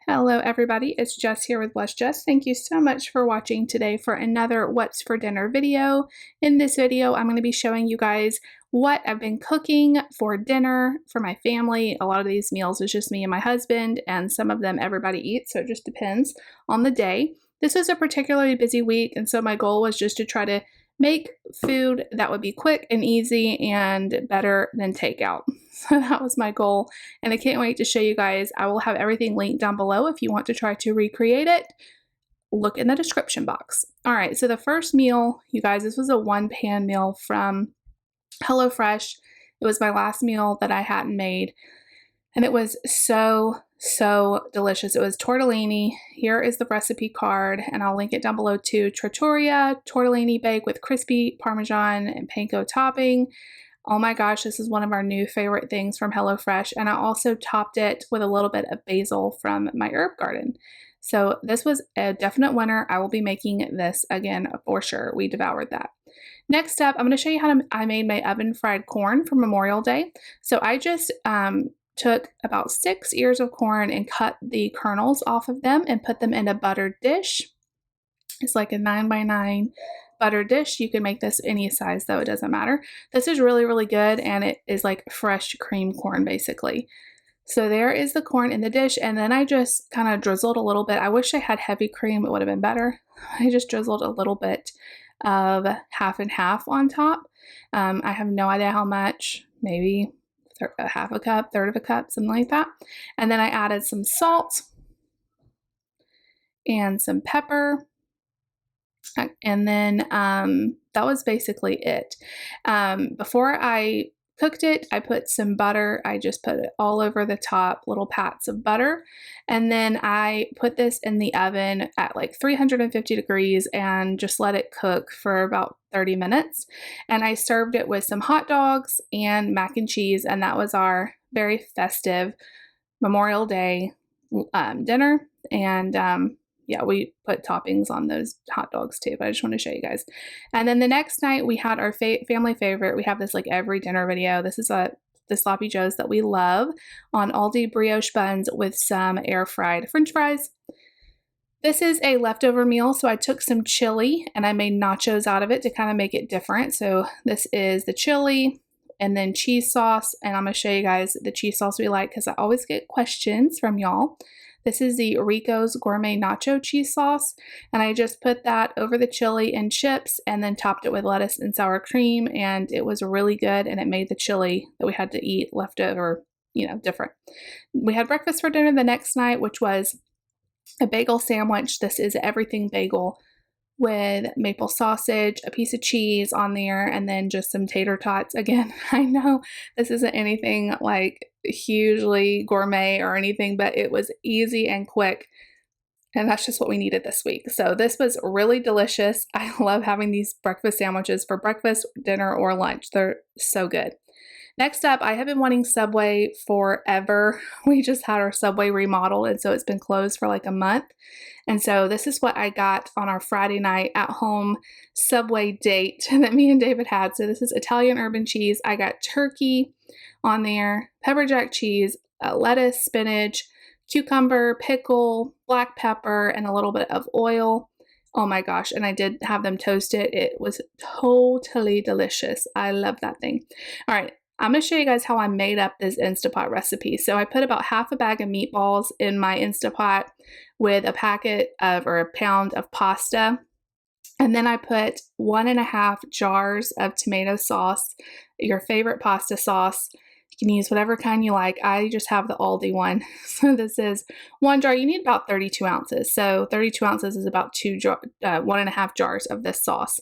Hello everybody, it's Jess here with Bless Jess. Thank you so much for watching today for another What's for Dinner video. In this video, I'm going to be showing you guys what I've been cooking for dinner for my family. A lot of these meals is just me and my husband, and some of them everybody eats, so it just depends on the day. This was a particularly busy week, and so my goal was just to try to make food that would be quick and easy and better than takeout. So that was my goal, and I can't wait to show you guys. I will have everything linked down below if you want to try to recreate it. Look in the description box. All right, so the first meal, you guys, this was a one-pan meal from HelloFresh. It was my last meal that I hadn't made, and it was so delicious. It was tortellini. Here is the recipe card, and I'll link it down below too. Trattoria tortellini bake with crispy Parmesan and panko topping. Oh my gosh, this is one of our new favorite things from HelloFresh, and I also topped it with a little bit of basil from my herb garden. So this was a definite winner. I will be making this again for sure. We devoured that. Next up, I'm going to show you how I made my oven fried corn for Memorial Day. So I just took about 6 ears of corn and cut the kernels off of them and put them in a buttered dish. It's like a 9x9 butter dish. You can make this any size though, it doesn't matter. This is really good, and it is like fresh cream corn basically. So there is the corn in the dish, and then I just kind of drizzled a little bit. I wish I had heavy cream, it would have been better. I just drizzled a little bit of half and half on top. I have no idea how much, maybe a half a cup, third of a cup, something like that. And then I added some salt and some pepper. And then that was basically it. Before I cooked it, I put some butter. I just put it all over the top, little pats of butter. And then I put this in the oven at like 350 degrees and just let it cook for about 30 minutes. And I served it with some hot dogs and mac and cheese. And that was our very festive Memorial Day dinner. And yeah, we put toppings on those hot dogs too, but I just want to show you guys. And then the next night we had our family favorite. We have this like every dinner video. This is the sloppy joes that we love on Aldi brioche buns with some air fried french fries. This is a leftover meal, so I took some chili and I made nachos out of it to kind of make it different. So this is the chili and then cheese sauce, and I'm going to show you guys the cheese sauce we like because I always get questions from y'all. This is the Rico's Gourmet Nacho Cheese Sauce, and I just put that over the chili and chips and then topped it with lettuce and sour cream, and it was really good, and it made the chili that we had to eat leftover, different. We had breakfast for dinner the next night, which was a bagel sandwich. This is everything bagel with maple sausage, a piece of cheese on there, and then just some tater tots. Again, I know this isn't anything like hugely gourmet or anything, but it was easy and quick, and that's just what we needed this week. So this was really delicious. I love having these breakfast sandwiches for breakfast, dinner, or lunch. They're so good. Next up, I have been wanting Subway forever. We just had our Subway remodeled, and so it's been closed for like a month. And so this is what I got on our Friday night at home Subway date that me and David had. So this is Italian urban cheese. I got turkey on there, pepper jack cheese, lettuce, spinach, cucumber, pickle, black pepper, and a little bit of oil. Oh my gosh, and I did have them toasted. It was totally delicious. I love that thing. All right. I'm going to show you guys how I made up this Instapot recipe. So I put about half a bag of meatballs in my Instapot with a pound of pasta. And then I put 1.5 jars of tomato sauce, your favorite pasta sauce. You can use whatever kind you like. I just have the Aldi one. So this is 1 jar. You need about 32 ounces. So 32 ounces is about 1.5 jars of this sauce.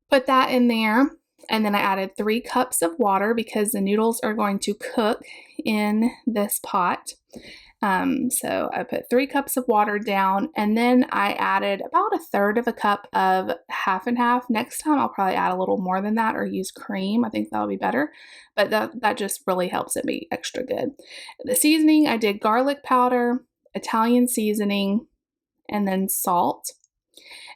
Put that in there. And then I added 3 cups of water because the noodles are going to cook in this pot. So I put 3 cups of water down, and then I added about 1/3 of a cup of half and half. Next time I'll probably add a little more than that or use cream. I think that'll be better, but that just really helps it be extra good. The seasoning, I did garlic powder, Italian seasoning, and then salt.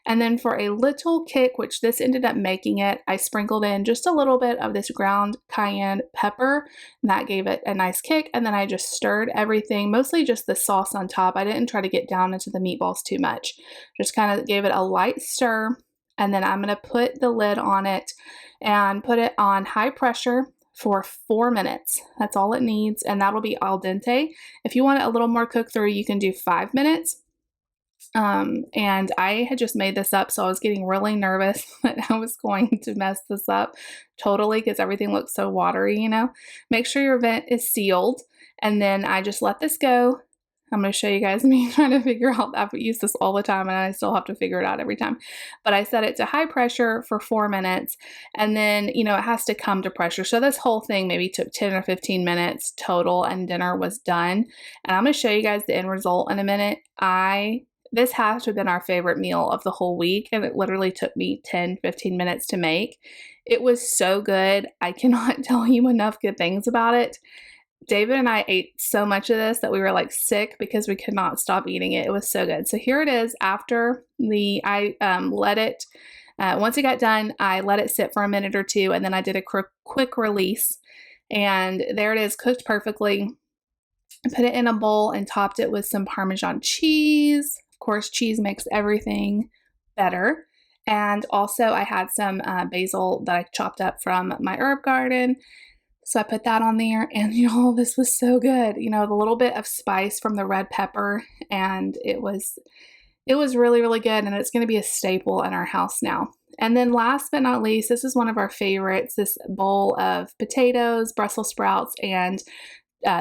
And then for a little kick, which this ended up making it, I sprinkled in just a little bit of this ground cayenne pepper, and that gave it a nice kick. And then I just stirred everything, mostly just the sauce on top. I didn't try to get down into the meatballs too much. Just kind of gave it a light stir. And then I'm gonna put the lid on it and put it on high pressure for 4 minutes. That's all it needs, and that'll be al dente. If you want it a little more cooked through, you can do 5 minutes. And I had just made this up, so I was getting really nervous that I was going to mess this up totally because everything looks so watery, you know. Make sure your vent is sealed, and then I just let this go. I'm going to show you guys me trying to figure out, I've used this all the time and I still have to figure it out every time. But I set it to high pressure for 4 minutes, and then, you know, it has to come to pressure. So this whole thing maybe took 10 or 15 minutes total, and dinner was done. And I'm going to show you guys the end result in a minute. This has to have been our favorite meal of the whole week, and it literally took me 10-15 minutes to make. It was so good. I cannot tell you enough good things about it. David and I ate so much of this that we were like sick because we could not stop eating it. It was so good. So here it is after I let it, once it got done, I let it sit for a minute or two, and then I did a quick release, and there it is, cooked perfectly. I put it in a bowl and topped it with some Parmesan cheese. Of course, cheese makes everything better. And also I had some basil that I chopped up from my herb garden. So I put that on there, and y'all, this was so good. You know, the little bit of spice from the red pepper, and it was really, really good, and it's going to be a staple in our house now. And then last but not least, this is one of our favorites, this bowl of potatoes, Brussels sprouts, and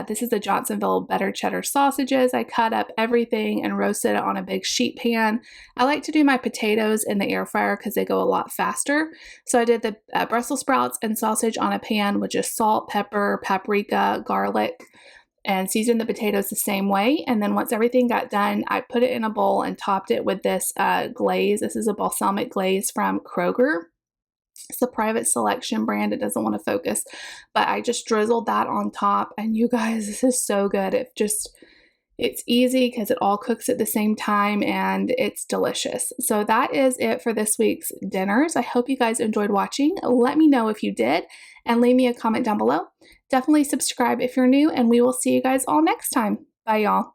this is the Johnsonville Better Cheddar sausages. I cut up everything and roasted it on a big sheet pan. I like to do my potatoes in the air fryer because they go a lot faster. So I did the Brussels sprouts and sausage on a pan with just salt, pepper, paprika, garlic, and seasoned the potatoes the same way. And then once everything got done, I put it in a bowl and topped it with this glaze. This is a balsamic glaze from Kroger. It's a private selection brand. It doesn't want to focus, but I just drizzled that on top, and you guys, this is so good. It's easy because it all cooks at the same time, and it's delicious. So that is it for this week's dinners. I hope you guys enjoyed watching. Let me know if you did, and leave me a comment down below. Definitely subscribe if you're new, and we will see you guys all next time. Bye, y'all.